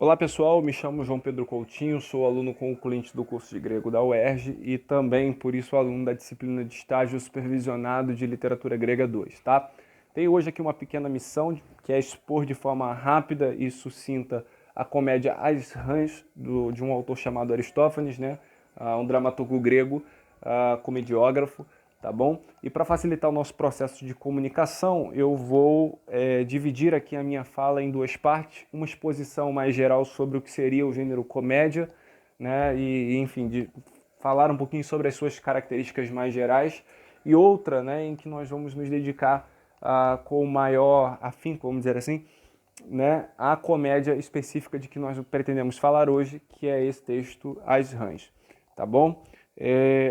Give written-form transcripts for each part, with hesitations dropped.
Olá pessoal, me chamo João Pedro Coutinho, sou aluno concluinte do curso de grego da UERJ e também, por isso, aluno da disciplina de estágio supervisionado de literatura grega 2, tá? Tenho hoje aqui uma pequena missão, que é expor de forma rápida e sucinta a comédia As Rãs, de um autor chamado Aristófanes, né? Um dramaturgo grego, comediógrafo, tá bom? E para facilitar o nosso processo de comunicação, eu vou dividir aqui a minha fala em duas partes, uma exposição mais geral sobre o que seria o gênero comédia, né? E enfim, de falar um pouquinho sobre as suas características mais gerais, e outra, né, em que nós vamos nos dedicar com maior afinco, vamos dizer assim, né, à comédia específica de que nós pretendemos falar hoje, que é esse texto As Rãs, tá bom?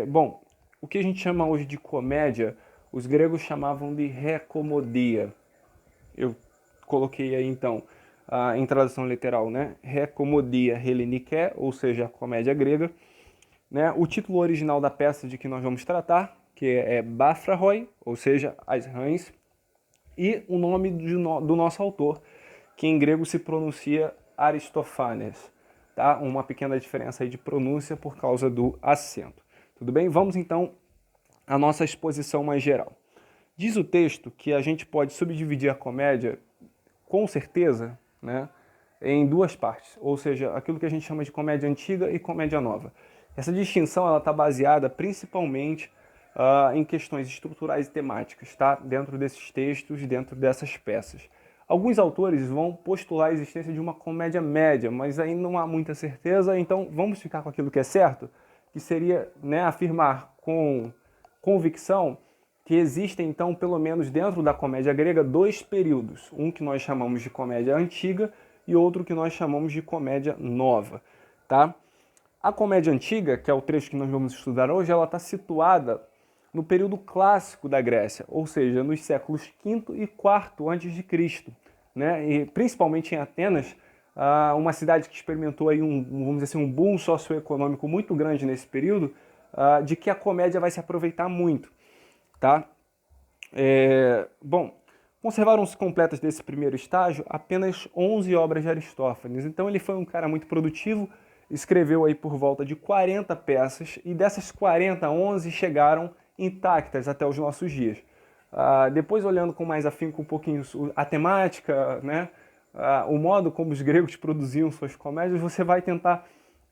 Bom, o que a gente chama hoje de comédia, os gregos chamavam de recomodia. Eu coloquei aí então em tradução literal, né? Recomodia hellenike, ou seja, a comédia grega. Né? O título original da peça de que nós vamos tratar, que é Bafrahoi, ou seja, As Rãs, e o nome do nosso autor, que em grego se pronuncia Aristófanes. Tá? Uma pequena diferença aí de pronúncia por causa do acento. Tudo bem? Vamos então à nossa exposição mais geral. Diz o texto que a gente pode subdividir a comédia, com certeza, né, em duas partes, ou seja, aquilo que a gente chama de comédia antiga e comédia nova. Essa distinção está baseada principalmente em questões estruturais e temáticas, tá? Dentro desses textos, dentro dessas peças. Alguns autores vão postular a existência de uma comédia média, mas aí não há muita certeza, então vamos ficar com aquilo que é certo, que seria, né, afirmar com convicção que existem, então, pelo menos dentro da comédia grega, dois períodos. Um que nós chamamos de comédia antiga e outro que nós chamamos de comédia nova, tá? A comédia antiga, que é o trecho que nós vamos estudar hoje, ela está situada no período clássico da Grécia, ou seja, nos séculos V e IV a.C., né? E principalmente em Atenas, uma cidade que experimentou aí vamos dizer assim, um boom socioeconômico muito grande nesse período, de que a comédia vai se aproveitar muito, tá? Bom, conservaram-se completas desse primeiro estágio apenas 11 obras de Aristófanes. Então ele foi um cara muito produtivo, escreveu aí por volta de 40 peças e dessas 40, 11 chegaram intactas até os nossos dias. Depois, olhando com mais afinco um pouquinho a temática, né, o modo como os gregos produziam suas comédias, você vai tentar...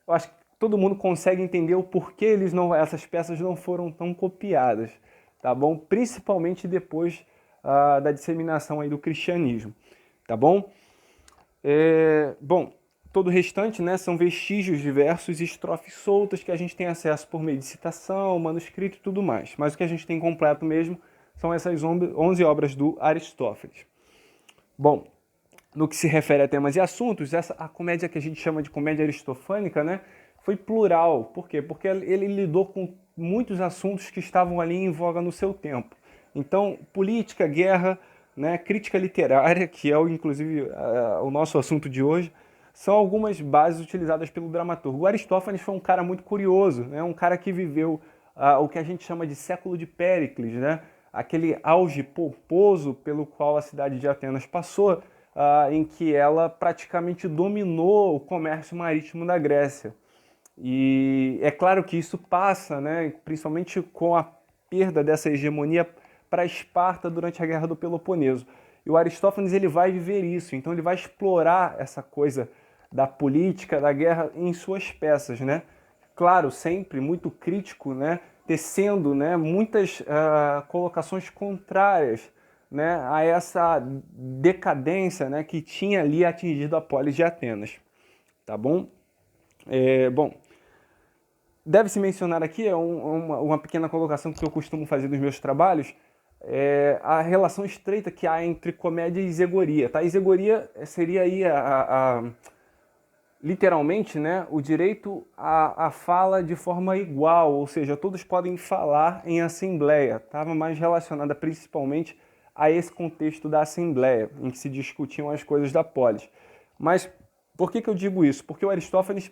Eu acho que todo mundo consegue entender o porquê essas peças não foram tão copiadas, tá bom? Principalmente depois da disseminação aí do cristianismo, tá bom? Bom, todo o restante, né, são vestígios diversos e estrofes soltas que a gente tem acesso por meio de citação, manuscrito e tudo mais. Mas o que a gente tem completo mesmo são essas 11 obras do Aristófanes. Bom, no que se refere a temas e assuntos, a comédia que a gente chama de comédia aristofânica, né, foi plural. Por quê? Porque ele lidou com muitos assuntos que estavam ali em voga no seu tempo. Então, política, guerra, né, crítica literária, que é inclusive o nosso assunto de hoje, são algumas bases utilizadas pelo dramaturgo. O Aristófanes foi um cara muito curioso, né, um cara que viveu o que a gente chama de século de Péricles, né, aquele auge pomposo pelo qual a cidade de Atenas passou, em que ela praticamente dominou o comércio marítimo da Grécia. E é claro que isso passa, né, principalmente com a perda dessa hegemonia para Esparta durante a Guerra do Peloponeso. E o Aristófanes ele vai viver isso, então ele vai explorar essa coisa da política, da guerra em suas peças, né? Claro, sempre muito crítico, né, tecendo, né, muitas colocações contrárias, né, a essa decadência, né, que tinha ali atingido a polis de Atenas, tá bom? Bom, deve-se mencionar aqui, uma pequena colocação que eu costumo fazer nos meus trabalhos, a relação estreita que há entre comédia e isegoria. Tá? Isegoria seria aí literalmente, né, o direito à fala de forma igual, ou seja, todos podem falar em assembleia. Estava mais relacionada principalmente a esse contexto da assembleia, em que se discutiam as coisas da polis. Mas por que eu digo isso? Porque o Aristófanes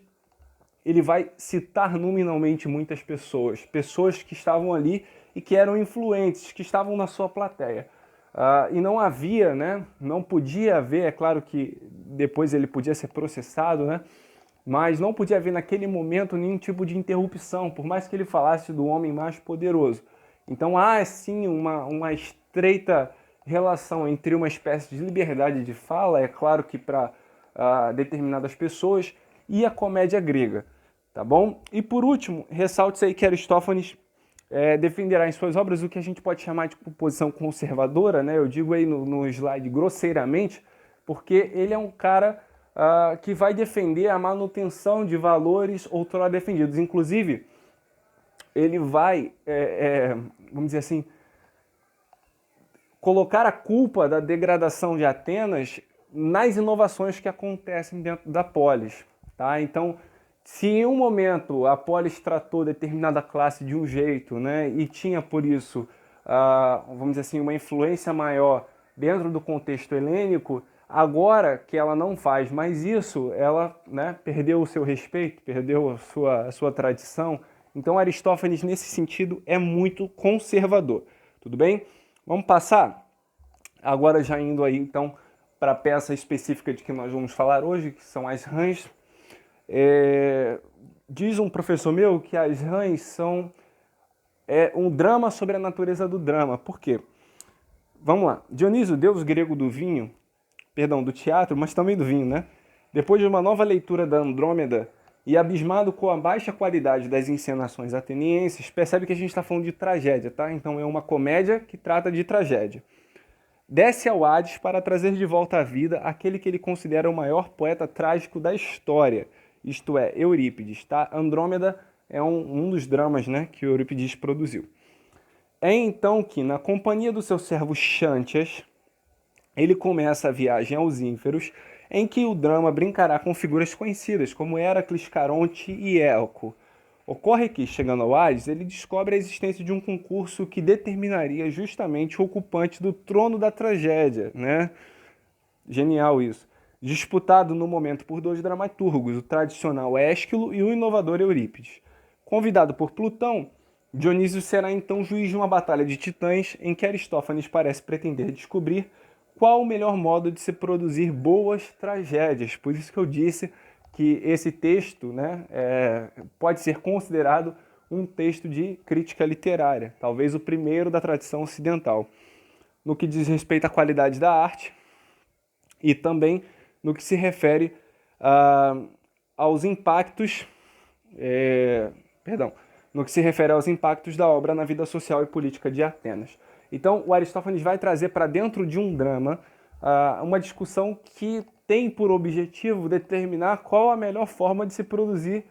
ele vai citar nominalmente muitas pessoas, pessoas que estavam ali e que eram influentes, que estavam na sua plateia. E não havia, né, não podia haver, é claro que depois ele podia ser processado, né? Mas não podia haver naquele momento nenhum tipo de interrupção, por mais que ele falasse do homem mais poderoso. Então há sim uma estreita relação entre uma espécie de liberdade de fala, é claro que para determinadas pessoas, e a comédia grega, tá bom? E por último, ressalte aí que Aristófanes defenderá em suas obras o que a gente pode chamar de posição conservadora, né? Eu digo aí no slide grosseiramente, porque ele é um cara que vai defender a manutenção de valores outrora defendidos. Inclusive, ele vai, vamos dizer assim, colocar a culpa da degradação de Atenas nas inovações que acontecem dentro da polis. Tá? Então, se em um momento a polis tratou determinada classe de um jeito, né, e tinha por isso, vamos dizer assim, uma influência maior dentro do contexto helênico, agora que ela não faz mais isso, ela, né, perdeu o seu respeito, perdeu a sua tradição. Então Aristófanes, nesse sentido, é muito conservador. Tudo bem? Vamos passar? Agora já indo aí, então, para a peça específica de que nós vamos falar hoje, que são as rãs. Diz um professor meu que as rãs são um drama sobre a natureza do drama. Por quê? Vamos lá. Dionísio, deus grego do vinho, do teatro, mas também do vinho, né? Depois de uma nova leitura da Andrômeda e abismado com a baixa qualidade das encenações atenienses, percebe que a gente está falando de tragédia, tá? Então é uma comédia que trata de tragédia. Desce ao Hades para trazer de volta à vida aquele que ele considera o maior poeta trágico da história, isto é, Eurípides, tá? Andrômeda é um dos dramas, né, que Eurípides produziu. É então que, na companhia do seu servo Xantias, ele começa a viagem aos Ínferos, em que o drama brincará com figuras conhecidas, como Heracles, Caronte e Elco. Ocorre que, chegando ao Hades, ele descobre a existência de um concurso que determinaria justamente o ocupante do trono da tragédia, né? Genial isso. Disputado no momento por dois dramaturgos, o tradicional Ésquilo e o inovador Eurípides. Convidado por Plutão, Dionísio será então juiz de uma batalha de titãs em que Aristófanes parece pretender descobrir qual o melhor modo de se produzir boas tragédias. Por isso que eu disse que esse texto, né, pode ser considerado um texto de crítica literária, talvez o primeiro da tradição ocidental, no que diz respeito à qualidade da arte e também no que se refere aos impactos, no que se refere aos impactos da obra na vida social e política de Atenas. Então, o Aristófanes vai trazer para dentro de um drama uma discussão que tem por objetivo determinar qual a melhor forma de se produzir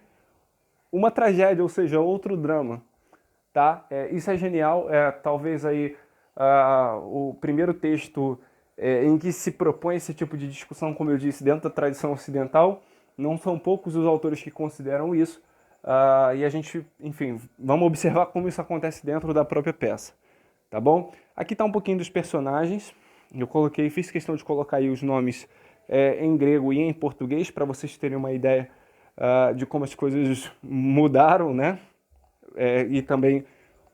uma tragédia, ou seja, outro drama. Tá? Isso é genial, talvez aí o primeiro texto em que se propõe esse tipo de discussão, como eu disse, dentro da tradição ocidental. Não são poucos os autores que consideram isso, e a gente, enfim, vamos observar como isso acontece dentro da própria peça. Tá bom? Aqui está um pouquinho dos personagens. Eu fiz questão de colocar aí os nomes em grego e em português para vocês terem uma ideia de como as coisas mudaram, né? E também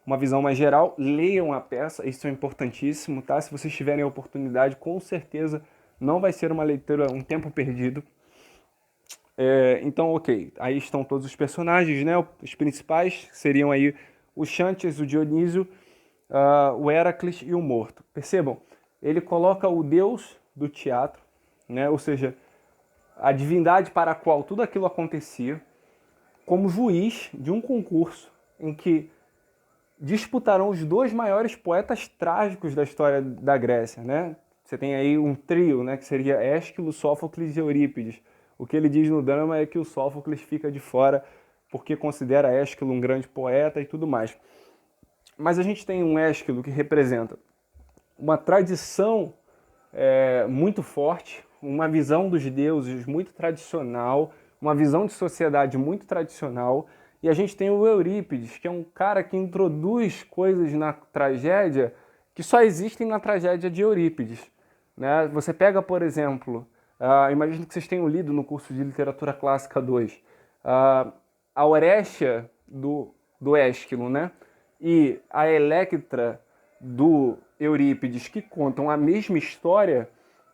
uma visão mais geral. Leiam a peça, isso é importantíssimo, tá? Se vocês tiverem a oportunidade, com certeza não vai ser uma leitura, um tempo perdido. Então, ok, aí estão todos os personagens, né? Os principais seriam aí o Xantias, o Dionísio, o Heracles e o morto. Percebam, ele coloca o deus do teatro, né, ou seja, a divindade para a qual tudo aquilo acontecia, como juiz de um concurso em que disputarão os dois maiores poetas trágicos da história da Grécia. Né? Você tem aí um trio, né, que seria Ésquilo, Sófocles e Eurípides. O que ele diz no drama é que o Sófocles fica de fora porque considera Ésquilo um grande poeta e tudo mais. Mas a gente tem um Ésquilo que representa uma tradição muito forte, uma visão dos deuses muito tradicional, uma visão de sociedade muito tradicional. E a gente tem o Eurípides, que é um cara que introduz coisas na tragédia que só existem na tragédia de Eurípides. Né? Você pega, por exemplo, imagino que vocês tenham lido no curso de Literatura Clássica 2, a Orestia do Ésquilo, né? E a Electra do Eurípides, que contam a mesma história,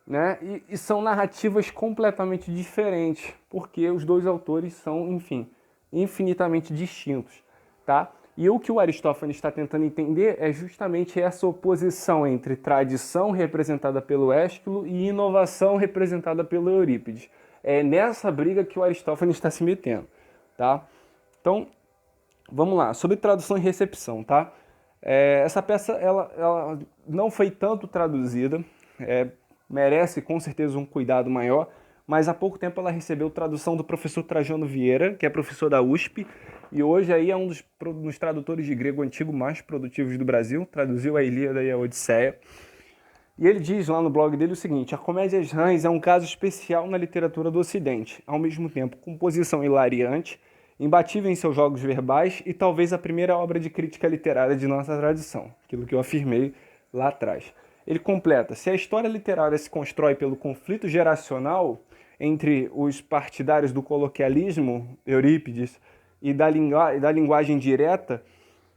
né? E são narrativas completamente diferentes, porque os dois autores são, enfim, infinitamente distintos, tá? E o que o Aristófanes está tentando entender é justamente essa oposição entre tradição representada pelo Ésquilo e inovação representada pelo Eurípides. É nessa briga que o Aristófanes está se metendo, tá? Então, vamos lá, sobre tradução e recepção, tá? Essa peça, ela não foi tanto traduzida, merece com certeza um cuidado maior, mas há pouco tempo ela recebeu tradução do professor Trajano Vieira, que é professor da USP, e hoje aí é um dos tradutores de grego antigo mais produtivos do Brasil, traduziu a Ilíada e a Odisseia. E ele diz lá no blog dele o seguinte: a Comédia Rãs é um caso especial na literatura do Ocidente, ao mesmo tempo composição hilariante, imbatível em seus jogos verbais e talvez a primeira obra de crítica literária de nossa tradição, aquilo que eu afirmei lá atrás. Ele completa: se a história literária se constrói pelo conflito geracional entre os partidários do coloquialismo, Eurípides, e da linguagem direta,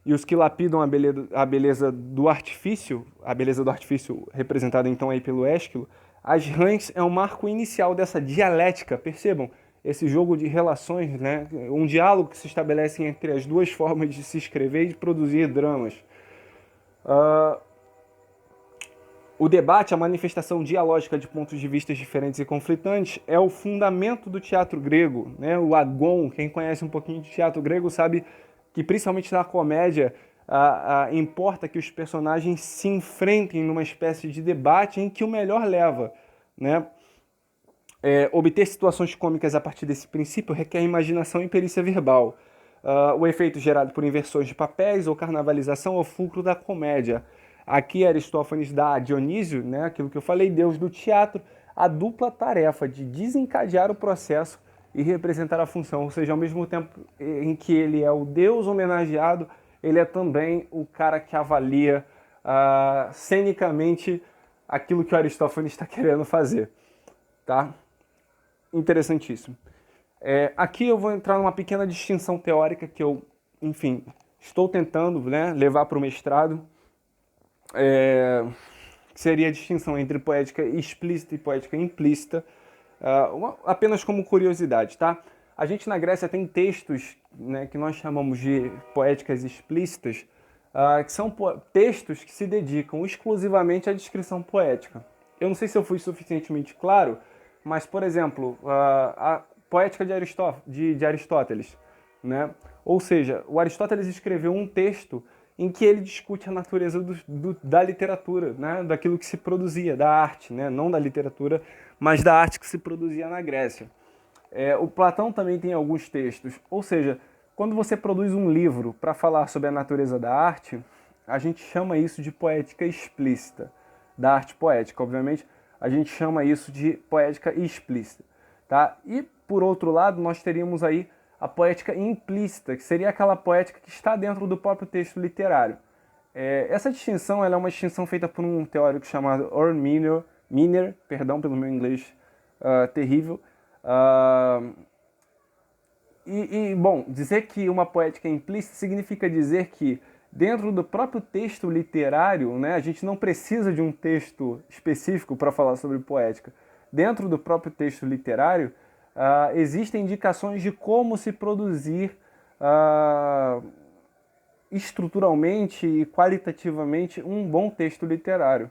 e os que lapidam a beleza do artifício representada então aí pelo Ésquilo, as rãs é um marco inicial dessa dialética, percebam? Esse jogo de relações, né? Um diálogo que se estabelece entre as duas formas de se escrever e de produzir dramas. O debate, a manifestação dialógica de pontos de vista diferentes e conflitantes é o fundamento do teatro grego, né? O agon, quem conhece um pouquinho de teatro grego sabe que principalmente na comédia importa que os personagens se enfrentem numa espécie de debate em que o melhor leva, né? Obter situações cômicas a partir desse princípio requer imaginação e perícia verbal. O efeito gerado por inversões de papéis ou carnavalização é o fulcro da comédia. Aqui Aristófanes dá a Dionísio, né, aquilo que eu falei, deus do teatro, a dupla tarefa de desencadear o processo e representar a função, ou seja, ao mesmo tempo em que ele é o deus homenageado, ele é também o cara que avalia cenicamente aquilo que o Aristófanes está querendo fazer, tá? Interessantíssimo. Aqui eu vou entrar numa pequena distinção teórica que eu, enfim, estou tentando, né, levar para o mestrado, que seria a distinção entre poética explícita e poética implícita, apenas como curiosidade, tá? A gente na Grécia tem textos, né, que nós chamamos de poéticas explícitas, que são textos que se dedicam exclusivamente à descrição poética. Eu não sei se eu fui suficientemente claro, mas, por exemplo, a poética de Aristóteles, né? Ou seja, o Aristóteles escreveu um texto em que ele discute a natureza da literatura, né? Daquilo que se produzia, da arte, né? Não da literatura, mas da arte que se produzia na Grécia. O Platão também tem alguns textos, ou seja, quando você produz um livro para falar sobre a natureza da arte, a gente chama isso de poética explícita, da arte poética, obviamente, a gente chama isso de poética explícita, tá? E, por outro lado, nós teríamos aí a poética implícita, que seria aquela poética que está dentro do próprio texto literário. Essa distinção ela é uma distinção feita por um teórico chamado Earl Miner, perdão pelo meu inglês terrível. Bom, dizer que uma poética implícita significa dizer que dentro do próprio texto literário, né, a gente não precisa de um texto específico para falar sobre poética. Dentro do próprio texto literário, existem indicações de como se produzir estruturalmente e qualitativamente um bom texto literário,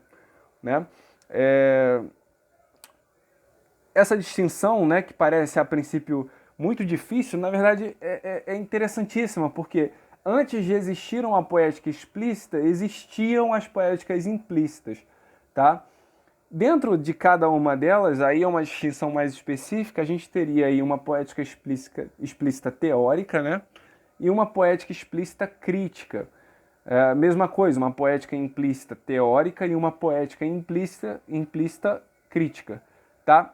né? Essa distinção, né, que parece a princípio muito difícil, na verdade é interessantíssima, porque antes de existir uma poética explícita, existiam as poéticas implícitas, tá? Dentro de cada uma delas, aí é uma distinção mais específica, a gente teria aí uma poética explícita teórica, né? E uma poética explícita crítica. Mesma coisa, uma poética implícita teórica e uma poética implícita crítica, tá?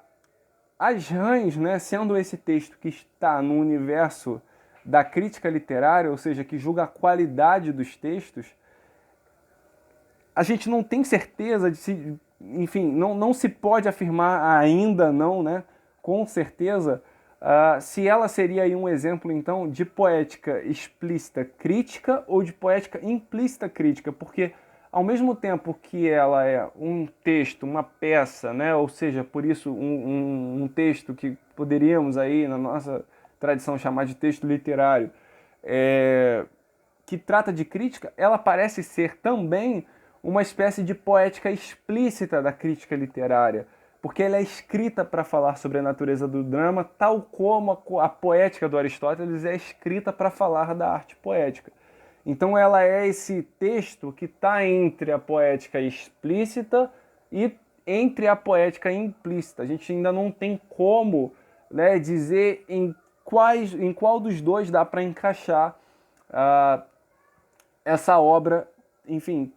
As rãs, né, sendo esse texto que está no universo da crítica literária, ou seja, que julga a qualidade dos textos, a gente não tem certeza de se... Enfim, não se pode afirmar ainda não, né, com certeza, se ela seria aí um exemplo, então, de poética explícita crítica ou de poética implícita crítica, porque ao mesmo tempo que ela é um texto, uma peça, né? Ou seja, por isso um texto que poderíamos aí, na nossa tradição, chamar de texto literário, que trata de crítica, ela parece ser também uma espécie de poética explícita da crítica literária, porque ela é escrita para falar sobre a natureza do drama, tal como a poética do Aristóteles é escrita para falar da arte poética. Então ela é esse texto que está entre a poética explícita e entre a poética implícita. A gente ainda não tem como, né, dizer em qual dos dois dá para encaixar essa obra, enfim,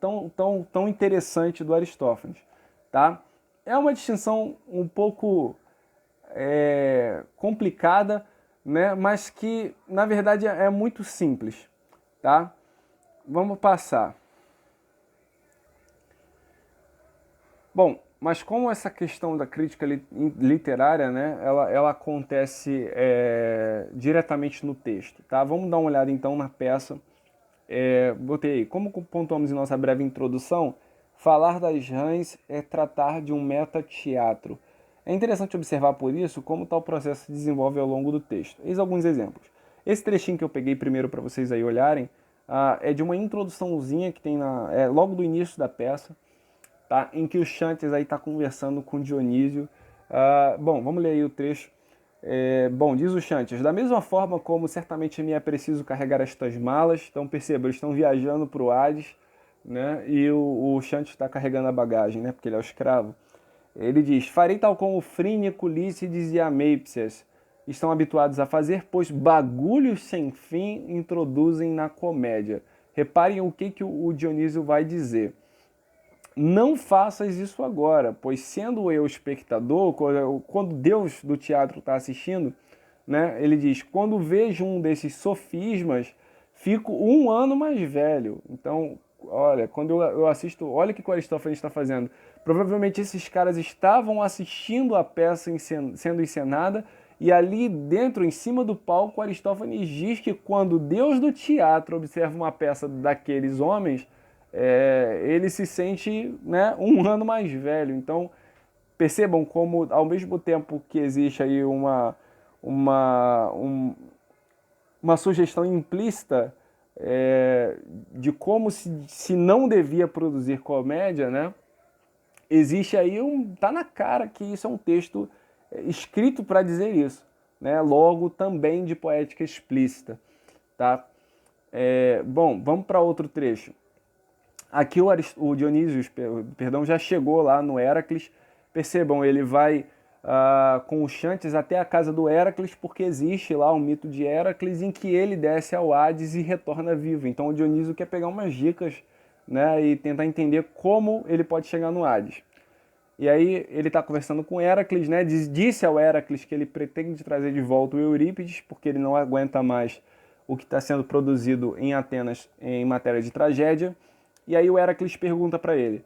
tão interessante do Aristófanes, tá? É uma distinção um pouco complicada, né, mas que, na verdade, é muito simples, tá? Vamos passar. Bom, mas como essa questão da crítica literária, né, ela acontece diretamente no texto, tá? Vamos dar uma olhada então na peça. Botei aí, como pontuamos em nossa breve introdução, falar das rãs é tratar de um metateatro. É interessante observar por isso como tal processo se desenvolve ao longo do texto. Eis alguns exemplos. Esse trechinho que eu peguei primeiro para vocês aí olharem, é de uma introduçãozinha que tem logo do início da peça, tá? Em que o Xantes aí está conversando com Dionísio. Bom, vamos ler aí o trecho. Bom, diz o Xantes, da mesma forma como certamente me é preciso carregar estas malas, então perceba, eles estão viajando para o Hades, né? E o Xantes está carregando a bagagem, né? Porque ele é o escravo. Ele diz, farei tal como Frínico, Lícides e Ameipsias estão habituados a fazer, pois bagulhos sem fim introduzem na comédia. Reparem o que o Dionísio vai dizer. Não faças isso agora, pois sendo eu espectador, quando Deus do teatro está assistindo, né, ele diz, quando vejo um desses sofismas, fico 1 ano mais velho. Então, olha, quando eu assisto, olha o que o Aristófanes está fazendo. Provavelmente esses caras estavam assistindo a peça sendo encenada, e ali dentro, em cima do palco, Aristófanes diz que quando Deus do teatro observa uma peça daqueles homens, ele se sente, né, 1 ano mais velho. Então, percebam como, ao mesmo tempo que existe aí uma sugestão implícita de como se não devia produzir comédia, né? Existe aí tá na cara que isso é um texto escrito para dizer isso, né? Logo também de poética explícita, tá? Bom, vamos para outro trecho. Aqui o Dionísio, perdão, já chegou lá no Héracles. Percebam, ele vai com o Xantes até a casa do Héracles, porque existe lá o mito de Héracles em que ele desce ao Hades e retorna vivo. Então o Dionísio quer pegar umas dicas, né, e tentar entender como ele pode chegar no Hades. E aí ele está conversando com Héracles, né, disse ao Héracles que ele pretende trazer de volta o Eurípides, porque ele não aguenta mais o que está sendo produzido em Atenas em matéria de tragédia. E aí o Héracles pergunta para ele,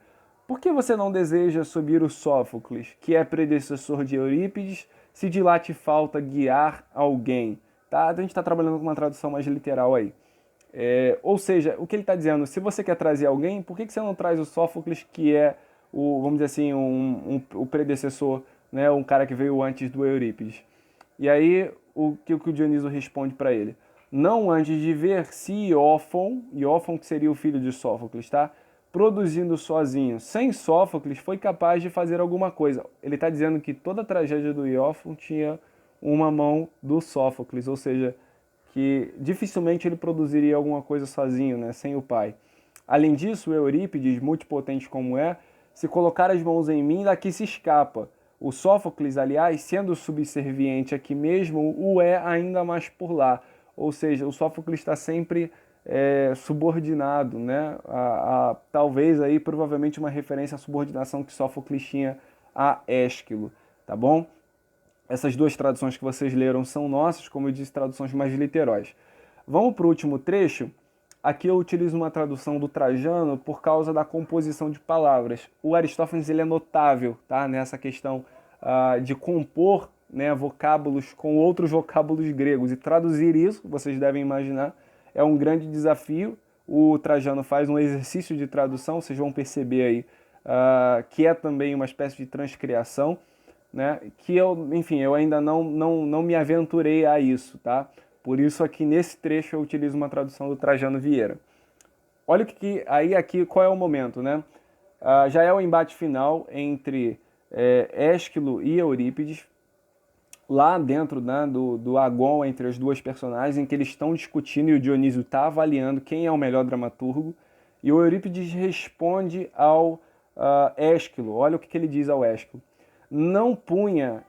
por que você não deseja subir o Sófocles, que é predecessor de Eurípides, se de lá te falta guiar alguém? Tá? A gente está trabalhando com uma tradução mais literal aí. Ou seja, o que ele está dizendo, se você quer trazer alguém, por que você não traz o Sófocles, que é, vamos dizer assim, o predecessor, né, um cara que veio antes do Eurípides? E aí, o que o Dionísio responde para ele? Não antes de ver se Iófon, que seria o filho de Sófocles, tá? Produzindo sozinho, sem Sófocles, foi capaz de fazer alguma coisa. Ele está dizendo que toda a tragédia do Iófon tinha uma mão do Sófocles, ou seja, que dificilmente ele produziria alguma coisa sozinho, né, sem o pai. Além disso, o Eurípides, multipotente como é, se colocar as mãos em mim, daqui se escapa. O Sófocles, aliás, sendo subserviente aqui mesmo, o é ainda mais por lá. Ou seja, o Sófocles está sempre subordinado, né? Talvez aí, provavelmente, uma referência à subordinação que Sófocles tinha a Ésquilo, tá bom? Essas duas traduções que vocês leram são nossas, como eu disse, traduções mais literais. Vamos para o último trecho. Aqui eu utilizo uma tradução do Trajano por causa da composição de palavras. O Aristófanes ele é notável, tá? Nessa questão de compor, né, vocábulos com outros vocábulos gregos. E traduzir isso, vocês devem imaginar, é um grande desafio. o Trajano faz um exercício de tradução, vocês vão perceber aí que é também uma espécie de transcriação, né? Que enfim, eu ainda não me aventurei a isso, tá? Por isso aqui nesse trecho eu utilizo uma tradução do Trajano Vieira. Olha aí aqui qual é o momento, né? Já é o embate final entre Ésquilo e Eurípides, lá dentro, né, do agon entre as duas personagens, em que eles estão discutindo e o Dionísio está avaliando quem é o melhor dramaturgo, e o Eurípides responde ao Ésquilo. Olha o que ele diz ao Ésquilo: não punha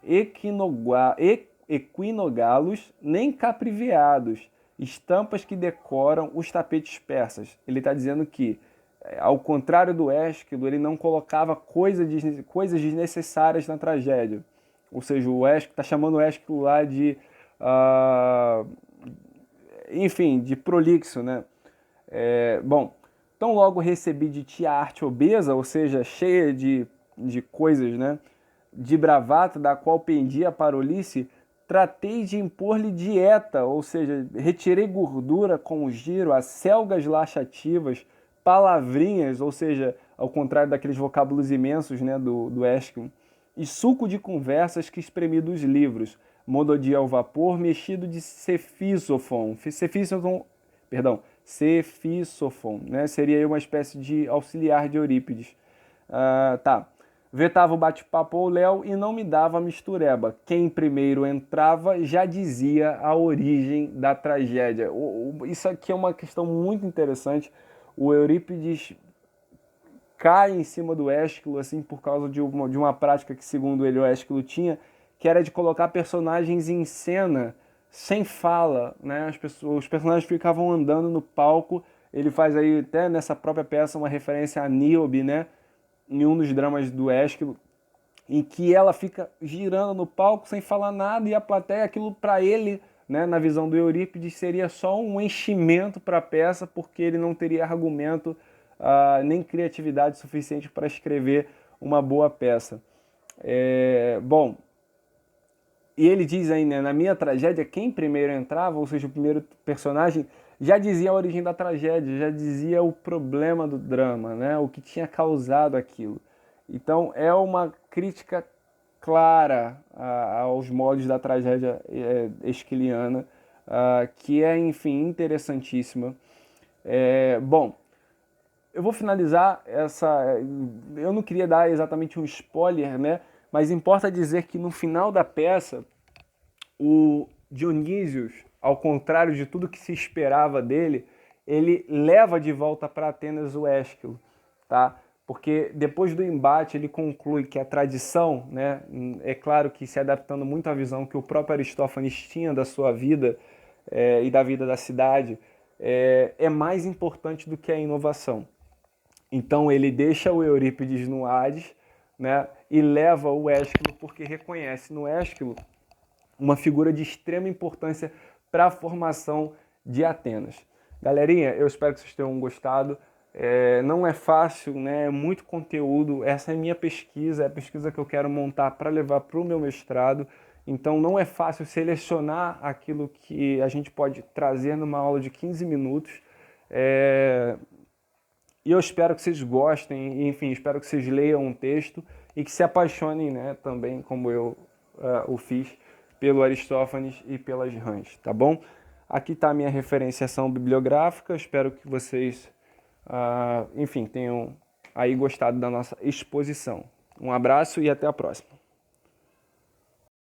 equinogalos nem capriveados, estampas que decoram os tapetes persas. Ele está dizendo que, ao contrário do Ésquilo, ele não colocava coisas desnecessárias na tragédia. Ou seja, o Ésquilo está chamando o Ésquilo lá de, enfim, de prolixo, né? Bom, tão logo recebi de ti a arte obesa, ou seja, cheia de coisas, né? De bravata, da qual pendia para Ulisse, tratei de impor-lhe dieta, ou seja, retirei gordura com o giro, acelgas laxativas, palavrinhas, ou seja, ao contrário daqueles vocábulos imensos, né, do Ésquilo, e suco de conversas que espremi dos livros, mododia ao vapor, mexido de cefisofon, né, seria aí uma espécie de auxiliar de Eurípides. Tá. Vetava o bate-papo ao Léo e não me dava mistureba. Quem primeiro entrava já dizia a origem da tragédia. Isso aqui é uma questão muito interessante. O Eurípides cai em cima do Ésquilo assim, por causa de uma prática que, segundo ele, o Ésquilo tinha, que era de colocar personagens em cena sem fala, né? Os personagens ficavam andando no palco. Ele faz aí até nessa própria peça uma referência a Níobe, né? Em um dos dramas do Ésquilo, em que ela fica girando no palco sem falar nada, e a plateia, aquilo para ele, né, na visão do Eurípides, seria só um enchimento para a peça, porque ele não teria argumento nem criatividade suficiente para escrever uma boa peça. Bom, e ele diz aí, né, na minha tragédia, quem primeiro entrava, ou seja, o primeiro personagem, já dizia a origem da tragédia, já dizia o problema do drama, né, o que tinha causado aquilo. Então é uma crítica clara aos modos da tragédia esquiliana, que é, enfim, interessantíssima. Bom, eu vou finalizar eu não queria dar exatamente um spoiler, né, mas importa dizer que no final da peça, o Dionísio, ao contrário de tudo que se esperava dele, ele leva de volta para Atenas o Ésquilo, tá? Porque depois do embate ele conclui que a tradição, né, é claro que se adaptando muito à visão que o próprio Aristófanes tinha da sua vida e da vida da cidade, é mais importante do que a inovação. Então ele deixa o Eurípides no Hades, né, e leva o Ésquilo porque reconhece no Ésquilo uma figura de extrema importância para a formação de Atenas. Galerinha, eu espero que vocês tenham gostado. Não é fácil, né? É muito conteúdo. Essa é a minha pesquisa, é a pesquisa que eu quero montar para levar para o meu mestrado. Então não é fácil selecionar aquilo que a gente pode trazer numa aula de 15 minutos. E eu espero que vocês gostem, enfim, espero que vocês leiam um texto e que se apaixonem, né, também, como eu o fiz, pelo Aristófanes e pelas rãs, tá bom? Aqui está a minha referenciação bibliográfica, espero que vocês, enfim, tenham aí gostado da nossa exposição. Um abraço e até a próxima.